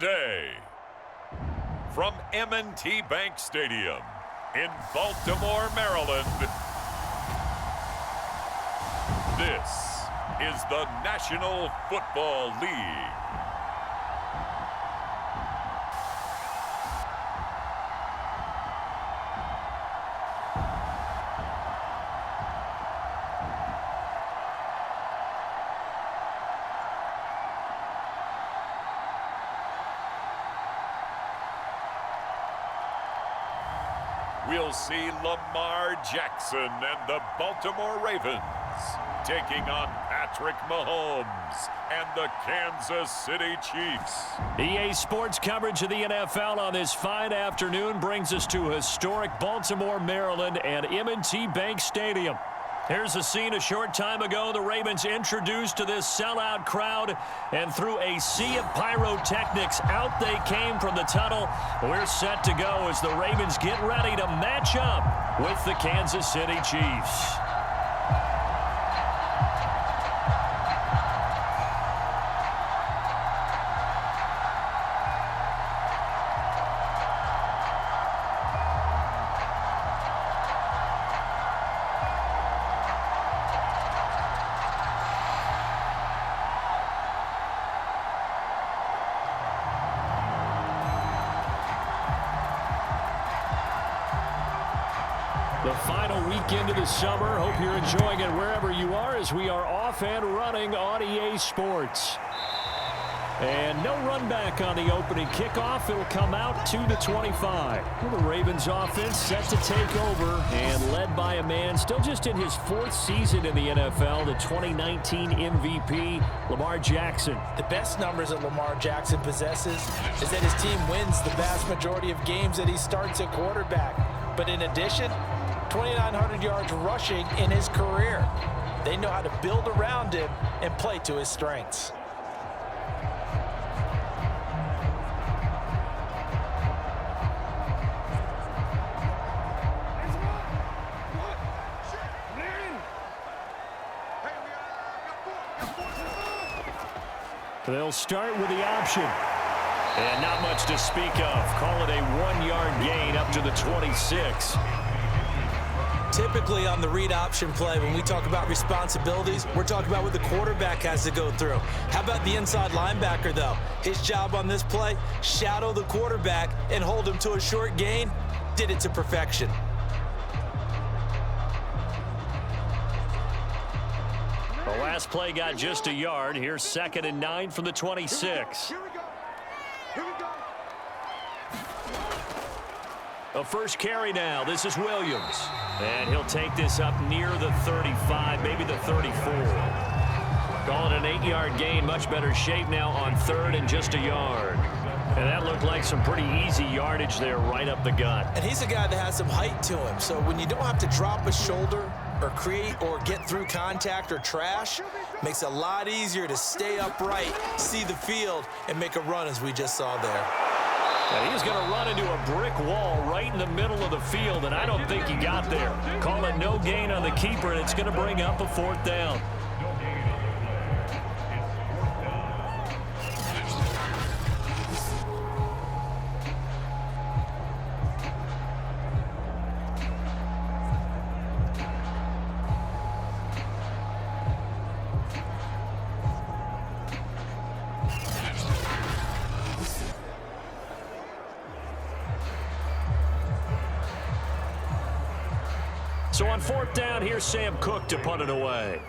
today. From M&T Bank Stadium in Baltimore, Maryland, this is the National Football League. We'll see Lamar Jackson and the Baltimore Ravens taking on Patrick Mahomes and the Kansas City Chiefs. EA Sports coverage of the NFL on this fine afternoon brings us to historic Baltimore, Maryland and M&T Bank Stadium. Here's a scene a short time ago. The Ravens introduced to this sellout crowd, and through a sea of pyrotechnics, out they came from the tunnel. We're set to go as the Ravens get ready to match up with the Kansas City Chiefs. The final weekend of the summer. Hope you're enjoying it wherever you are as we are off and running on EA Sports. And no run back on the opening kickoff. It'll come out to the 25. Well, the Ravens offense set to take over and led by a man still just in his fourth season in the NFL, the 2019 MVP, Lamar Jackson. The best numbers that Lamar Jackson possesses is that his team wins the vast majority of games that he starts at quarterback. But in addition, 2,900 yards rushing in his career. They know how to build around him and play to his strengths. They'll start with the option. And not much to speak of. Call it a 1-yard gain up to the 26. Typically on the read option play, when we talk about responsibilities, we're talking about what the quarterback has to go through. How about the inside linebacker, though? His job on this play, shadow the quarterback and hold him to a short gain. Did it to perfection. The last play got just a yard. Here's 2nd and 9 from the 26. A first carry now. This is Williams. And he'll take this up near the 35, maybe the 34. Call it an 8-yard gain. Much better shape now on 3rd and just a yard. And that looked like some pretty easy yardage there right up the gut. And he's a guy that has some height to him. So when you don't have to drop a shoulder or create or get through contact or trash, makes it a lot easier to stay upright, see the field, and make a run as we just saw there. And he's going to run into a brick wall right in the middle of the field, and I don't think he got there. Call it no gain on the keeper, and it's going to bring up a 4th down. So on 4th down, here's Sam Cook to punt it away.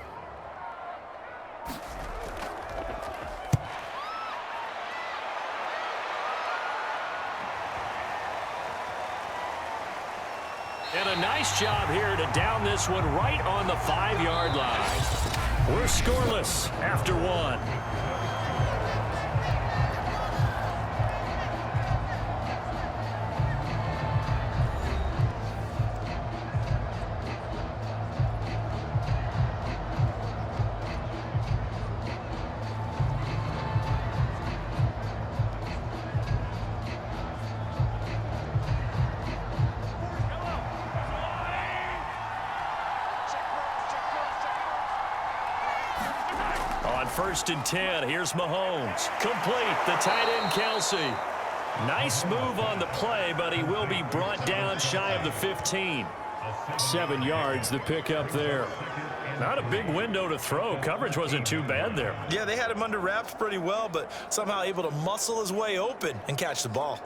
And a nice job here to down this one right on the 5-yard line. We're scoreless after 1. 1st and 10. Here's Mahomes. Complete. The tight end, Kelsey. Nice move on the play, but he will be brought down shy of the 15. 7 yards, the pickup there. Not a big window to throw. Coverage wasn't too bad there. Yeah, they had him under wraps pretty well, but somehow able to muscle his way open and catch the ball.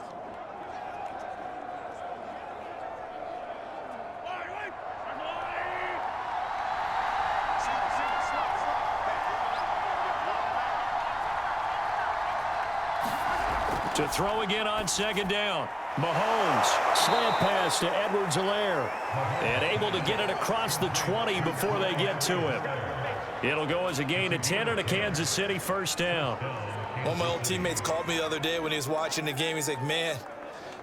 To throw again on 2nd down. Mahomes, slant pass to Edwards-Helaire. And able to get it across the 20 before they get to him. It'll go as a gain of 10 and a Kansas City 1st down. One of my old teammates called me the other day when he was watching the game. He's like, man,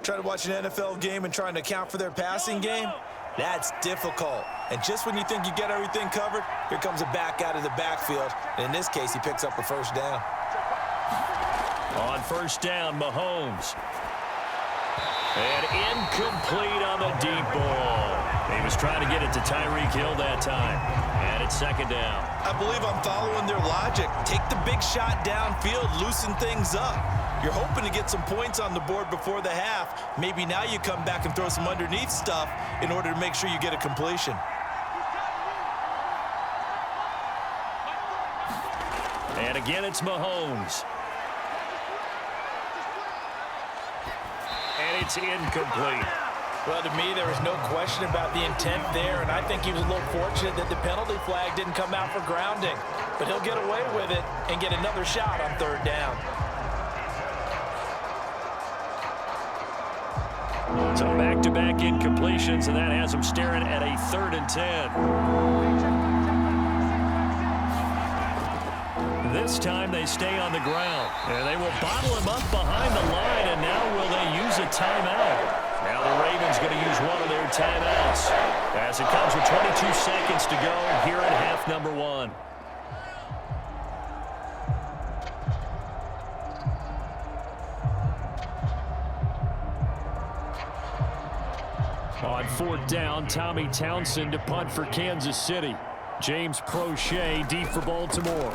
trying to watch an NFL game and trying to account for their passing game, that's difficult. And just when you think you get everything covered, here comes a back out of the backfield. And in this case, he picks up a 1st down. On 1st down, Mahomes. And incomplete on the deep ball. He was trying to get it to Tyreek Hill that time. And it's 2nd down. I believe I'm following their logic. Take the big shot downfield, loosen things up. You're hoping to get some points on the board before the half. Maybe now you come back and throw some underneath stuff in order to make sure you get a completion. And again, it's Mahomes. And it's incomplete. Well, to me, there was no question about the intent there, and I think he was a little fortunate that the penalty flag didn't come out for grounding. But he'll get away with it and get another shot on 3rd down. So back-to-back incompletions, and that has him staring at a 3rd and 10. This time they stay on the ground. And they will bottle him up behind the line, and now will they use a timeout? Now the Ravens going to use one of their timeouts as it comes with 22 seconds to go here in half number 1. On 4th down, Tommy Townsend to punt for Kansas City. James Prochet deep for Baltimore.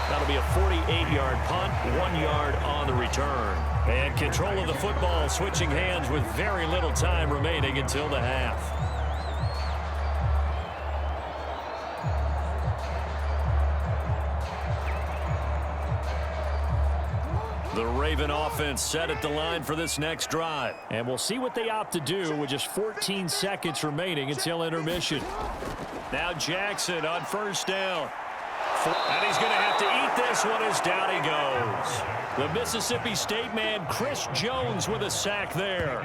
That'll be a 48-yard punt, 1 yard on the return. And control of the football, switching hands with very little time remaining until the half. The Raven offense set at the line for this next drive. And we'll see what they opt to do with just 14 seconds remaining until intermission. Now Jackson on 1st down. And he's going to have to eat this one as down he goes. The Mississippi State man, Chris Jones, with a sack there.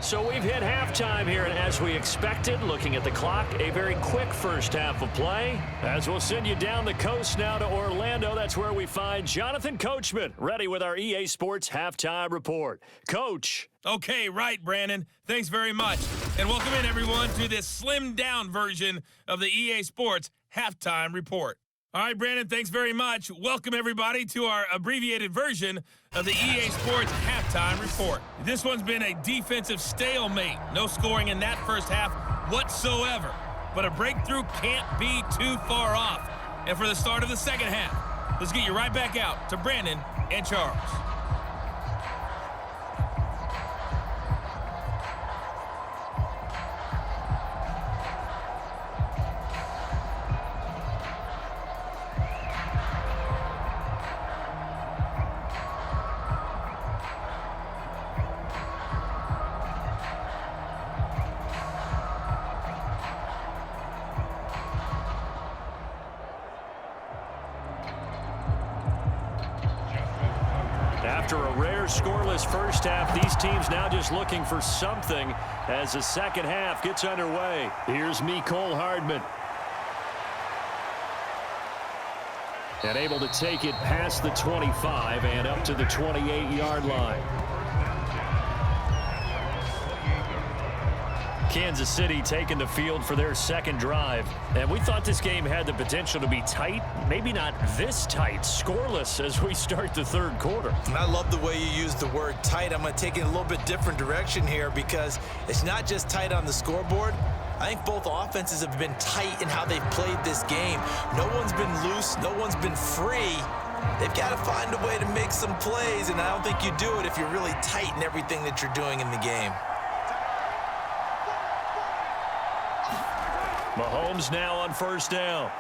So we've hit halftime here, and as we expected, looking at the clock, a very quick first half of play. As we'll send you down the coast now to Orlando, that's where we find Jonathan Coachman, ready with our EA Sports Halftime Report. Coach. Okay, right, Brandon. Thanks very much. And welcome in, everyone, to this slimmed-down version of the EA Sports Halftime Report. All right, Brandon, thanks very much. Welcome, everybody, to our abbreviated version of the EA Sports Halftime Report. This one's been a defensive stalemate. No scoring in that first half whatsoever. But a breakthrough can't be too far off. And for the start of the second half, let's get you right back out to Brandon and Charles. After a rare scoreless first half, these teams now just looking for something as the second half gets underway. Here's Mecole Hardman. And able to take it past the 25 and up to the 28-yard line. Kansas City taking the field for their second drive. And we thought this game had the potential to be tight, maybe not this tight, scoreless as we start the third quarter. And I love the way you use the word tight. I'm going to take it a little bit different direction here because it's not just tight on the scoreboard. I think both offenses have been tight in how they've played this game. No one's been loose. No one's been free. They've got to find a way to make some plays, and I don't think you do it if you're really tight in everything that you're doing in the game. Mahomes now on first down.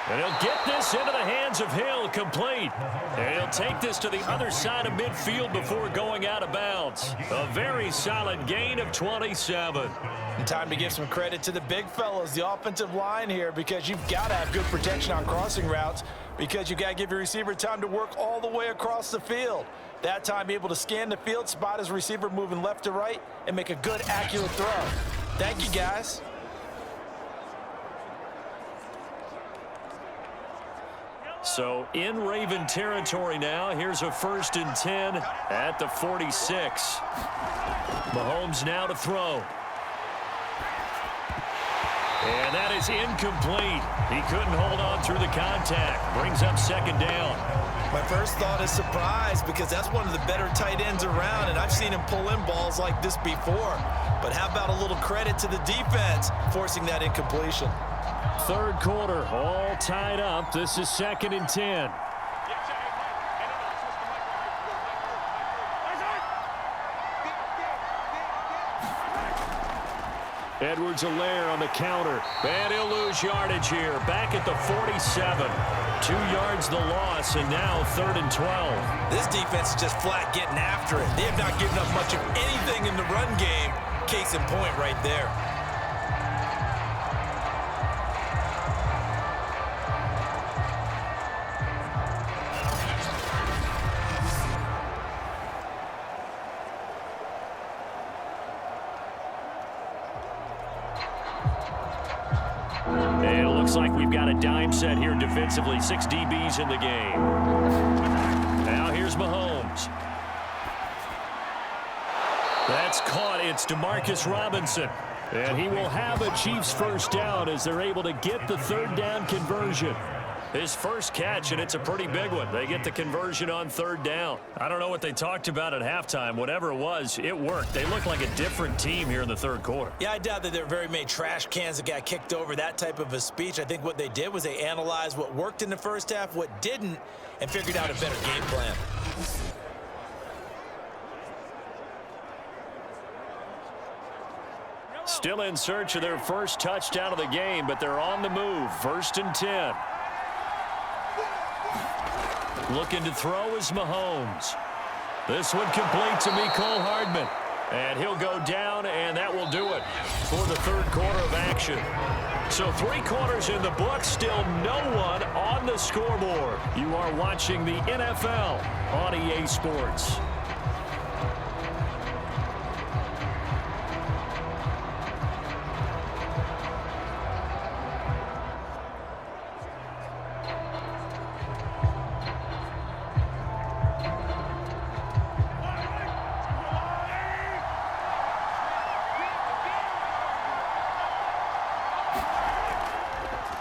And he'll get this into the hands of Hill, complete. And he'll take this to the other side of midfield before going out of bounds. A very solid gain of 27. And time to give some credit to the big fellas, the offensive line here, because you've got to have good protection on crossing routes because you've got to give your receiver time to work all the way across the field. That time, be able to scan the field, spot his receiver moving left to right, and make a good, accurate throw. Thank you, guys. So in Raven territory now. Here's a 1st and 10 at the 46. Mahomes now to throw. And that is incomplete. He couldn't hold on through the contact. Brings up second down. My first thought is surprise because that's one of the better tight ends around, and I've seen him pull in balls like this before. But how about a little credit to the defense forcing that incompletion? Third quarter, all tied up. This is 2nd and 10. Edwards-Helaire on the counter. And he'll lose yardage here. Back at the 47. 2 yards the loss, and now 3rd and 12. This defense is just flat getting after it. They have not given up much of anything in the run game. Case in point right there. And it looks like we've got a dime set here defensively. 6 DBs in the game. Now here's Mahomes. That's caught. It's Demarcus Robinson. And he will have a Chiefs first down as they're able to get the 3rd down conversion. His first catch, and it's a pretty big one. They get the conversion on 3rd down. I don't know what they talked about at halftime. Whatever it was, it worked. They look like a different team here in the 3rd quarter. Yeah, I doubt that there were very many trash cans that got kicked over, that type of a speech. I think what they did was they analyzed what worked in the first half, what didn't, and figured out a better game plan. Still in search of their first touchdown of the game, but they're on the move. 1st and 10. Looking to throw is Mahomes. This one complete to Mecole Hardman. And he'll go down, and that will do it for the 3rd quarter of action. So 3 quarters in the book, still no one on the scoreboard. You are watching the NFL on EA Sports.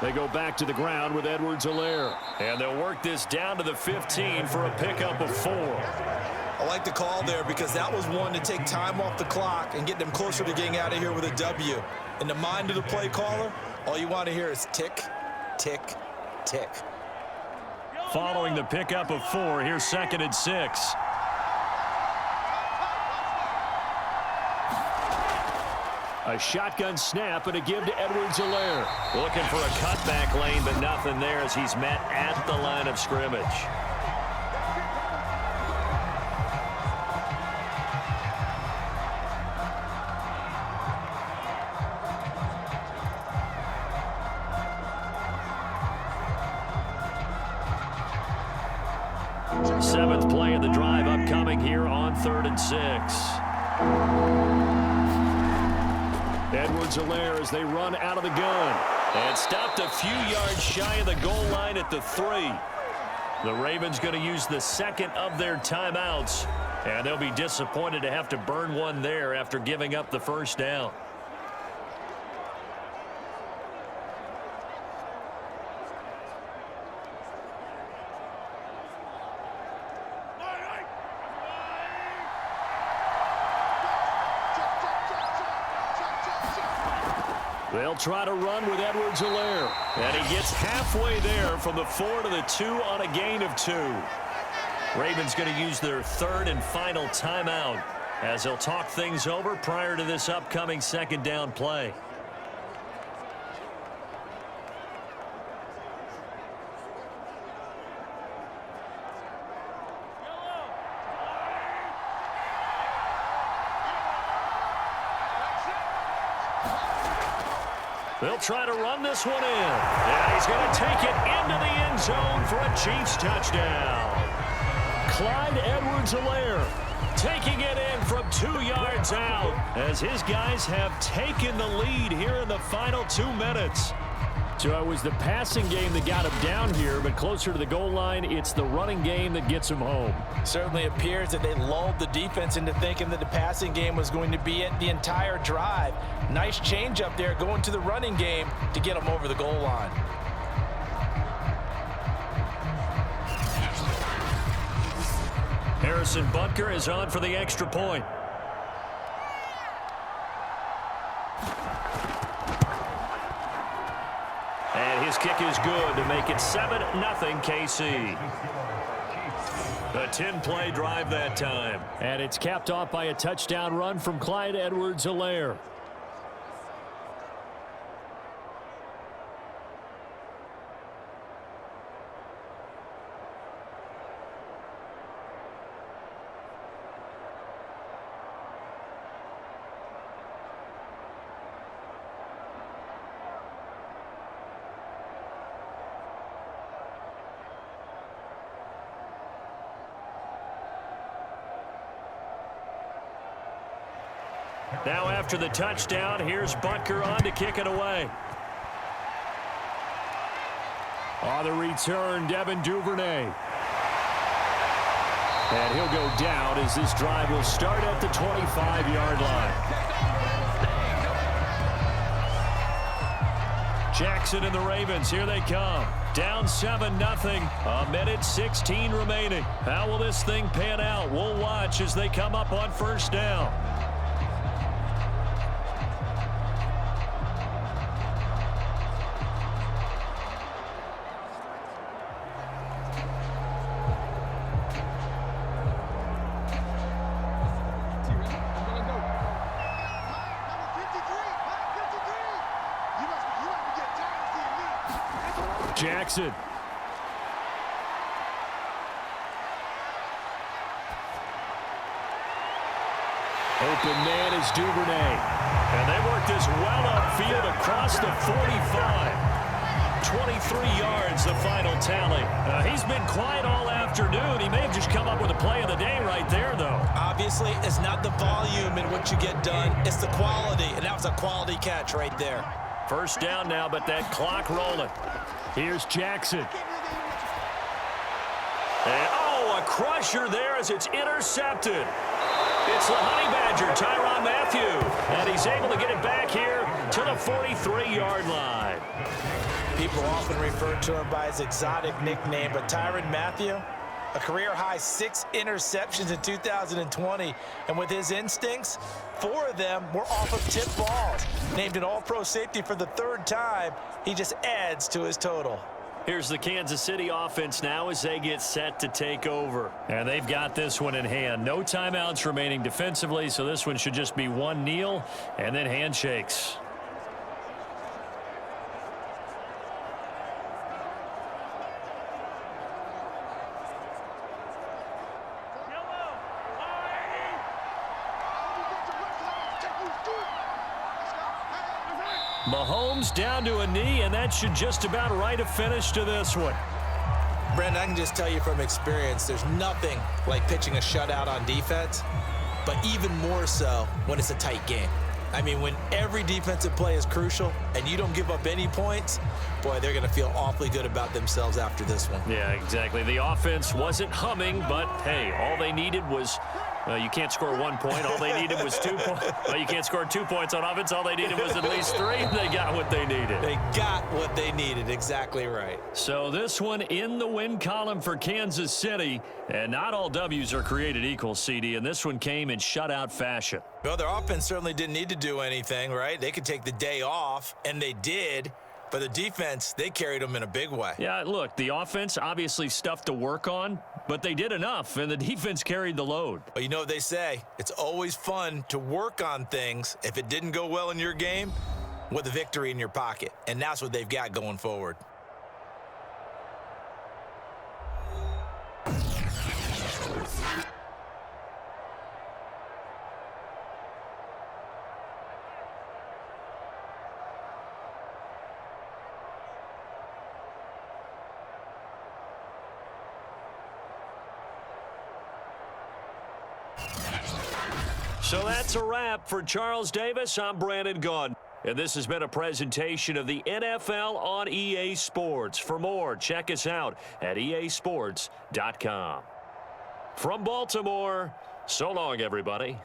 They go back to the ground with Edwards-Helaire. And they'll work this down to the 15 for a pickup of 4. I like the call there because that was one to take time off the clock and get them closer to getting out of here with a W. In the mind of the play caller, all you want to hear is tick, tick, tick. Following the pickup of 4, here's 2nd and 6. A shotgun snap and a give to Edwards-Helaire. Looking for a cutback lane, but nothing there as he's met at the line of scrimmage. Seventh play of the drive upcoming here on 3rd and 6. Edwards-Helaire as they run out of the gun. And stopped a few yards shy of the goal line at the 3. The Ravens going to use the 2nd of their timeouts And they'll be disappointed to have to burn one there after giving up the first down. They'll try to run with Edwards-Helaire. And he gets halfway there from the 4 to the 2 on a gain of 2. Ravens going to use their third and final timeout as they'll talk things over prior to this upcoming second down play. They'll try to run this one in. And he's going to take it into the end zone for a Chiefs touchdown. Clyde Edwards-Helaire taking it in from 2 yards out as his guys have taken the lead here in the final 2 minutes. So it was the passing game that got him down here, but closer to the goal line, it's the running game that gets him home. Certainly appears that they lulled the defense into thinking that the passing game was going to be it the entire drive. Nice change up there going to the running game to get them over the goal line. Harrison Butker is on for the extra point. And his kick is good to make it 7-0 KC. A 10-play drive that time. And it's capped off by a touchdown run from Clyde Edwards-Helaire. Now after the touchdown, here's Butker on to kick it away. On the return, Devin Duvernay. And he'll go down as this drive will start at the 25-yard line. Jackson and the Ravens, here they come. Down 7-0, a minute 16 remaining. How will this thing pan out? We'll watch as they come up on first down. Jackson. Open man is Duvernay. And they work this well upfield across the 45. 23 yards, the final tally. He's been quiet all afternoon. He may have just come up with a play of the day right there, though. Obviously, it's not the volume in what you get done. It's the quality, and that was a quality catch right there. First down now, but that clock rolling. Here's Jackson. And, a crusher there as it's intercepted. It's the Honey Badger, Tyrann Mathieu. And he's able to get it back here to the 43-yard line. People often refer to him by his exotic nickname, but Tyrann Mathieu, a career-high 6 interceptions in 2020. And with his instincts, 4 of them were off of tip balls. Named an all-pro safety for the 3rd time, he just adds to his total. Here's the Kansas City offense now as they get set to take over. And they've got this one in hand. No timeouts remaining defensively, so this one should just be one kneel and then handshakes. Mahomes down to a knee, and that should just about write a finish to this one. Brandon, I can just tell you from experience, there's nothing like pitching a shutout on defense, but even more so when it's a tight game. I mean, when every defensive play is crucial and you don't give up any points, boy, they're going to feel awfully good about themselves after this one. Yeah, exactly. The offense wasn't humming, but, hey, all they needed was You can't score 1 point. All they needed was 2 points. Well, you can't score 2 points on offense. All they needed was at least 3. They got what they needed. They got what they needed. Exactly right. So this one in the win column for Kansas City. And not all W's are created equal, CD. And this one came in shutout fashion. Well, their offense certainly didn't need to do anything, right? They could take the day off, and they did. But the defense, they carried them in a big way. Yeah, look, the offense obviously stuff to work on, but they did enough, and the defense carried the load. But you know what they say? It's always fun to work on things if it didn't go well in your game with a victory in your pocket. And that's what they've got going forward. So that's a wrap for Charles Davis. I'm Brandon Gunn. And this has been a presentation of the NFL on EA Sports. For more, check us out at easports.com. From Baltimore, so long, everybody.